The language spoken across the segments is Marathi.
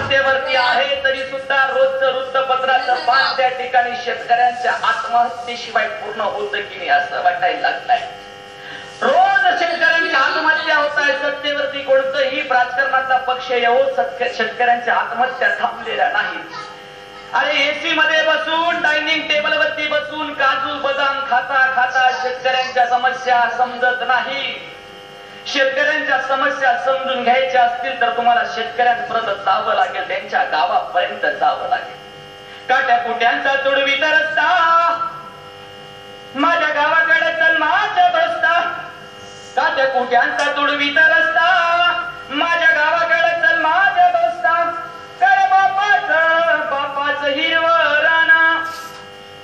सत्तेवरती आहे तरी सुद्धा रोजचं वृत्तपत्राचं पान त्या ठिकाणी शेतकऱ्यांच्या आत्महत्येशिवाय पूर्ण होतं की नाही असं वाटायला लागलंय. रोज शेतकऱ्यांच्या आत्महत्या होत आहे. सत्तेवरती कोणतंही राजकारणाचा पक्ष येऊ शेतकऱ्यांच्या आत्महत्या थांबलेल्या नाहीत. अरे एसी मध्ये बसून डायनिंग टेबल वरती बसून काजू बदाम खाता खाता शेतकऱ्यांच्या समस्या समजत नाही. शेतकऱ्यांच्या समस्या समजून घ्यायच्या असतील तर तुम्हाला शेतकऱ्यांपर्यंत जावं लागेल, त्यांच्या गावापर्यंत जावं लागेल. काट्या कुट्यांचा तुडवीचा रस्ता माझ्या गावाकडे चल माझ्या बसता. काट्या कुट्यांचा तुडवीचा रस्ता माझ्या गावाकडे चल माझ्या बसता. करे बापाच हिरवं राना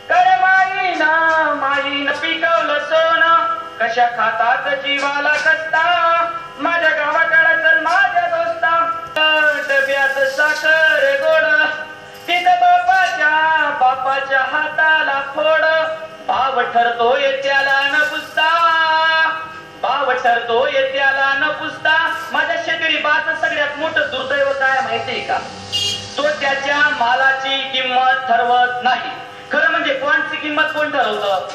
करे माईनं पिकवलं सोनं. कशा खातात जीवाला कसता माझ्या गावाकडे चल माझ्या दोस्ता. डब्यात साखर गोड तिथं बापाच्या हाताला फोड. भाव ठरतोय त्याला न पुसता भाव ठरतोय त्याला न पुसता. माझ्या शेतकरी बाचं सगळ्यात मोठं दुर्दैव काय माहितीये का? तो त्याच्या मालाची किंमत ठरवत नाही. खरं म्हणजे कॉर्नची किंमत कोण ठरवतं?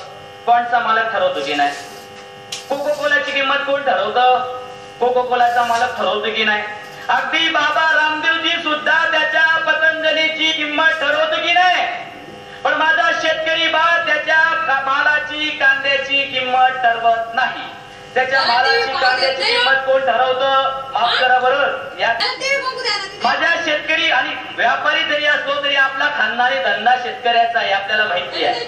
कॉर्नचा मालक ठरवतो की नाही? कोको कोलाची किंमत कोण ठरवतं? कोको कोलाचा मालक ठरवतो की नाही? अगदी बाबा रामदेवजी सुद्धा त्याच्या पतंजलीची किंमत ठरवतो की नाही? पण माझा शेतकरी बा त्याच्या मालाची कांद्याची किंमत ठरवत नाही. त्याच्या मालाची कांद्याची किंमत कोण ठरवतं? माफ करा बरोबर. माझ्या शेतकरी आणि व्यापारी जरी असलो तरी आपला खानदानी धंदा शेतकऱ्याचा आहे आपल्याला माहिती आहे.